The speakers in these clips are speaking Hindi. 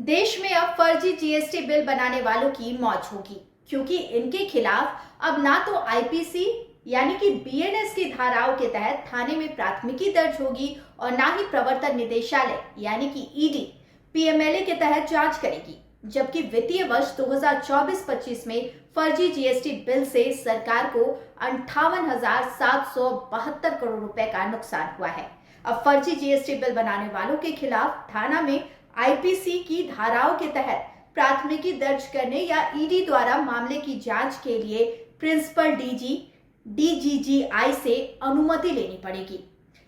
देश में अब फर्जी जीएसटी बिल बनाने वालों की मौज होगी, क्योंकि इनके खिलाफ अब ना तो आईपीसी यानी कि बीएनएस की धाराओं के तहत थाने में प्राथमिकी दर्ज होगी और ना ही प्रवर्तन निदेशालय यानी कि ईडी पीएमएलए के तहत जांच करेगी। जबकि वित्तीय वर्ष 2024-25 में फर्जी जीएसटी बिल से सरकार को 58,772 करोड़ रुपए का नुकसान हुआ है। अब फर्जी जीएसटी बिल बनाने वालों के खिलाफ थाना में आईपीसी की धाराओं के तहत प्राथमिकी दर्ज करने या ईडी द्वारा मामले की जांच के लिए प्रिंसिपल डीजीजीआई से अनुमति लेनी पड़ेगी।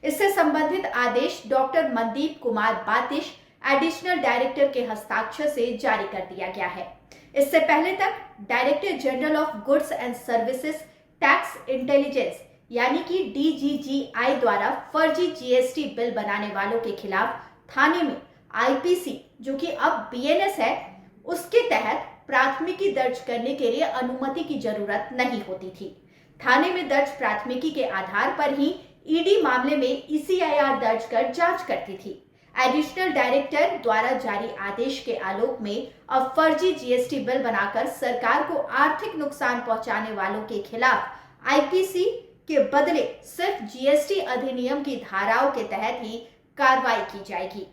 इससे संबंधित आदेश doctor Mandeep Kumar बातिश additional director के हस्ताक्षर से जारी कर दिया गया है। इससे पहले तक director general of goods and services tax intelligence यानी कि डीजीजीआई द्वारा फर्जी जीएसटी बिल बनाने वालों के खिलाफ थाने में आईपीसी जो कि अब बीएनएस है उसके तहत प्राथमिकी दर्ज करने के लिए अनुमति की जरूरत नहीं होती थी। थाने में दर्ज प्राथमिकी के आधार पर ही ईडी मामले में ईसीआईआर दर्ज कर जांच करती थी। एडिशनल डायरेक्टर द्वारा जारी आदेश के आलोक में अब फर्जी जीएसटी बिल बनाकर सरकार को आर्थिक नुकसान पहुंचाने वालों के खिलाफ आईपीसी के बदले सिर्फ जीएसटी अधिनियम की धाराओं के तहत ही कार्रवाई की जाएगी।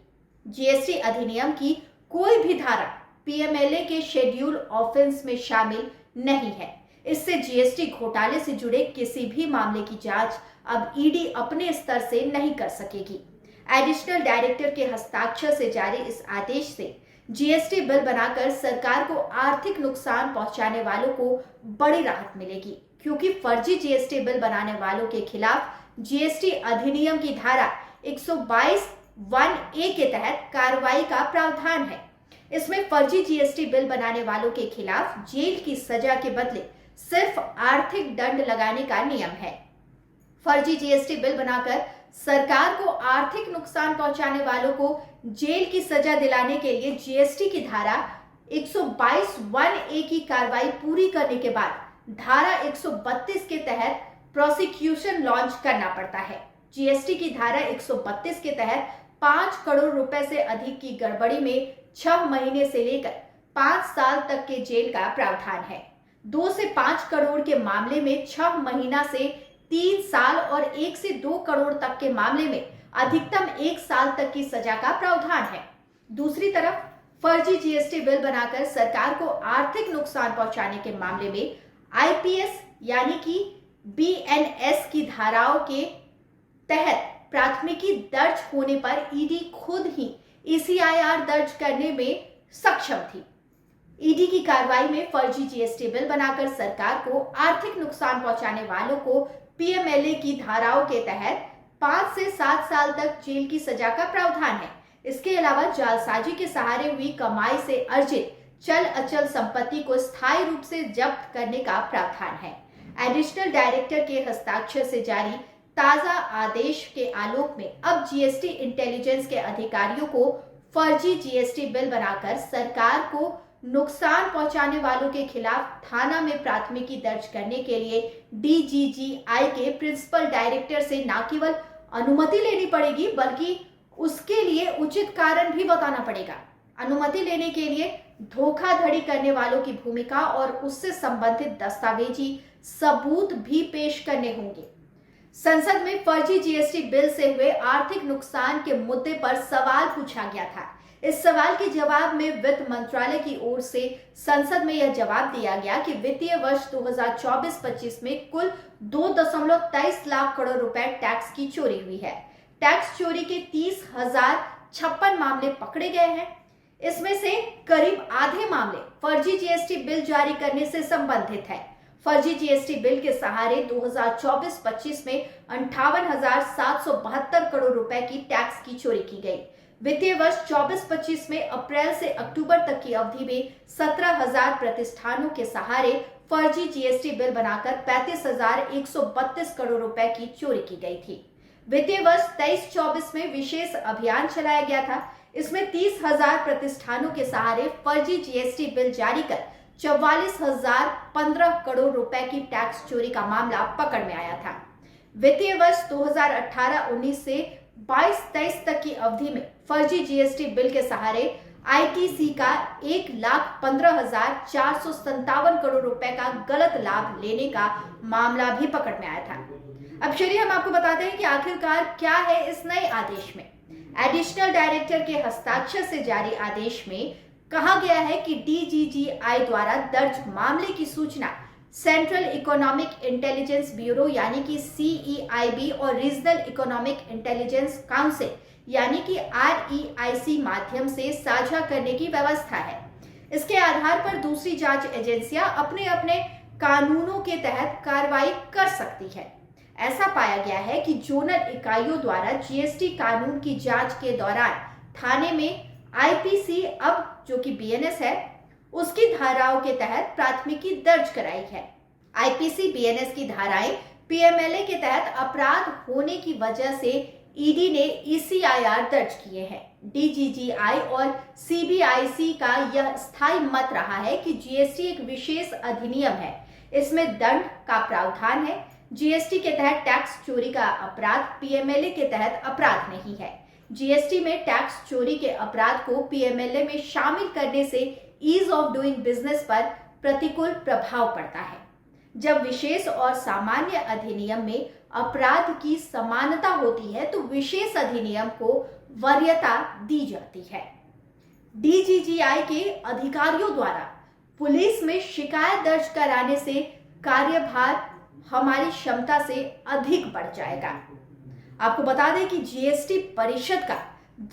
जीएसटी अधिनियम की कोई भी धारा पीएमएलए के शेड्यूल ऑफेंस में शामिल नहीं है। इससे जीएसटी घोटाले से जुड़े किसी भी मामले की जांच अब ईडी अपने स्तर से नहीं कर सकेगी। एडिशनल डायरेक्टर के हस्ताक्षर से जारी इस आदेश से जीएसटी बिल बनाकर सरकार को आर्थिक नुकसान पहुंचाने वालों को बड़ी राहत मिलेगी, क्योंकि फर्जी जीएसटी बिल बनाने वालों के खिलाफ जीएसटी अधिनियम की धारा 122(1)(a) के तहत कार्रवाई का प्रावधान है। इसमें फर्जी जीएसटी बिल बनाने वालों के खिलाफ जेल की सजा के बदले सिर्फ आर्थिक दंड लगाने का नियम है। फर्जी जीएसटी बिल बनाकर सरकार को आर्थिक नुकसान पहुंचाने वालों को जेल की सजा दिलाने के लिए जीएसटी की धारा 122(1)(a) की कार्रवाई पूरी करने के बाद धारा 132 के तहत प्रोसिक्यूशन लॉन्च करना पड़ता है। जीएसटी की धारा 132 के तहत 5 करोड़ रुपए से अधिक की गड़बड़ी में 6 महीने से लेकर 5 साल तक के जेल का प्रावधान है। 2 से 5 करोड़ के मामले में 6 महीना से 3 साल और 1 से 2 करोड़ तक के मामले में अधिकतम 1 साल तक की सजा का प्रावधान है। दूसरी तरफ फर्जी जीएसटी बिल बनाकर सरकार को आर्थिक नुकसान पहुंचाने के मामले में आईपीएस यानी कि बीएनएस की धाराओं के तहत प्राथमिकी दर्ज होने पर ईडी खुद ही ईसीआईआर दर्ज करने में सक्षम थी। ईडी की कार्रवाई में फर्जी जीएसटी बिल बनाकर सरकार को आर्थिक नुकसान पहुंचाने वालों को पीएमएलए की धाराओं के तहत 5 से 7 साल तक जेल की सजा का प्रावधान है। इसके अलावा जालसाजी के सहारे हुई कमाई से अर्जित चल अचल संपत्ति को स्थायी रूप से जब्त करने का प्रावधान है। एडिशनल डायरेक्टर के हस्ताक्षर से जारी ताजा आदेश के आलोक में अब जीएसटी इंटेलिजेंस के अधिकारियों को फर्जी जीएसटी बिल बनाकर सरकार को नुकसान पहुंचाने वालों के खिलाफ थाना में प्राथमिकी दर्ज करने के लिए डीजीजीआई के प्रिंसिपल डायरेक्टर से न केवल अनुमति लेनी पड़ेगी बल्कि उसके लिए उचित कारण भी बताना पड़ेगा। अनुमति लेने के लिए धोखाधड़ी करने वालों की भूमिका और उससे संबंधित दस्तावेजी सबूत भी पेश करने होंगे। संसद में फर्जी जीएसटी बिल से हुए आर्थिक नुकसान के मुद्दे पर सवाल पूछा गया था। इस सवाल के जवाब में वित्त मंत्रालय की ओर से संसद में यह जवाब दिया गया कि वित्तीय वर्ष 2024-25 में कुल 2.23 लाख करोड़ रुपए टैक्स की चोरी हुई है। टैक्स चोरी के 30,056 मामले पकड़े गए हैं। इसमें से करीब आधे मामले फर्जी जीएसटी बिल जारी करने से संबंधित है। फर्जी जीएसटी बिल के सहारे 2024-25 में 58,772 करोड़ रुपए की टैक्स की चोरी की गई। वित्तीय वर्ष 24-25 में अप्रैल से अक्टूबर तक की अवधि में 17,000 प्रतिष्ठानों के सहारे फर्जी जीएसटी बिल बनाकर 35,132 करोड़ रुपए की चोरी की गई थी। वित्तीय वर्ष 23-24 में विशेष अभियान चलाया गया था। इसमें 30,000 प्रतिष्ठानों के सहारे फर्जी जीएसटी बिल जारी कर 44,015 करोड़ रुपए की टैक्स चोरी का मामला पकड़ में आया था। वित्तीय वर्ष 2018-19 से 22-23 तक की अवधि में फर्जी जीएसटी बिल के सहारे आईटीसी का 1,15,457 करोड़ रुपए का गलत लाभ लेने का मामला भी पकड़ में आया था। अब चलिए हम आपको बताते हैं कि आखिरकार क्या है इस नए आदेश में। एडिशनल डायरेक्टर के हस्ताक्षर से जारी आदेश में कहा गया है कि डीजीजीआई द्वारा दर्ज मामले की सूचना सेंट्रल इकोनॉमिक इंटेलिजेंस ब्यूरो यानी कि CEIB और रीजनल इकोनॉमिक इंटेलिजेंस काउंसिल यानी कि REIC माध्यम से साझा करने की व्यवस्था है। इसके आधार पर दूसरी जांच एजेंसियां अपने अपने कानूनों के तहत कार्रवाई कर सकती है। ऐसा पाया गया है कि जोनल इकाइयों द्वारा GST कानून की जांच के दौरान थाने में IPC अब जो कि BNS है उसकी धाराओं के तहत प्राथमिकी दर्ज कराई है। IPC BNS की धाराएं PMLA के तहत अपराध होने की वजह से ED ने ECIR दर्ज किए हैं। DGGI और CBIC का यह स्थायी मत रहा है कि GST एक विशेष अधिनियम है, इसमें दंड का प्रावधान है। GST के तहत टैक्स चोरी का अपराध PMLA के तहत अपराध नहीं है। GST में टैक्स चोरी के अपराध को PMLA में शामिल करने से ईज ऑफ डूइंग बिजनेस पर प्रतिकूल प्रभाव पड़ता है। जब विशेष और सामान्य अधिनियम में अपराध की समानता होती है तो विशेष अधिनियम को वरीयता दी जाती है। DGGI के अधिकारियों द्वारा पुलिस में शिकायत दर्ज कराने से कार्यभार हमारी क्षमता से अधिक बढ़ जाएगा। आपको बता दें कि GST परिषद का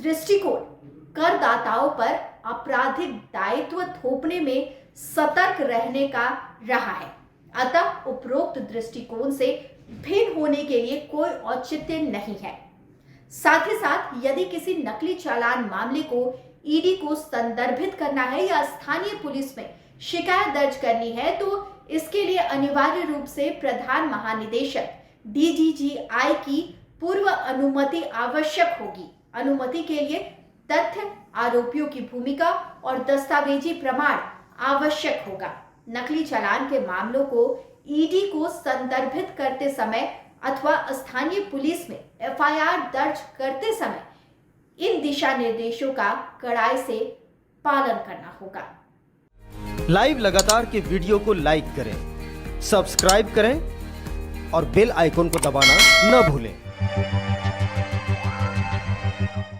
दृष्टिकोण करदाताओं पर आपराधिक दायित्व थोपने में सतर्क रहने का रहा है। अतः उपरोक्त दृष्टिकोण से भिन्न होने के लिए कोई औचित्य नहीं है। साथ ही साथ यदि किसी नकली चालान मामले को ED को संदर्भित करना है या स्थानीय पुलिस में शिकायत दर्ज करनी है तो इसके लिए अनिवार्य रूप से प्रधान महानिदेशक DGGI की पूर्व अनुमति आवश्यक होगी। अनुमति के लिए तथ्य, आरोपियों की भूमिका और दस्तावेजी प्रमाण आवश्यक होगा। नकली चालान के मामलों को ED को संदर्भित करते समय अथवा स्थानीय पुलिस में FIR दर्ज करते समय इन दिशा निर्देशों का कड़ाई से पालन करना होगा। लाइव लगातार के वीडियो को लाइक करें, सब्सक्राइब करें और बेल आइकन को दबाना न भूलें।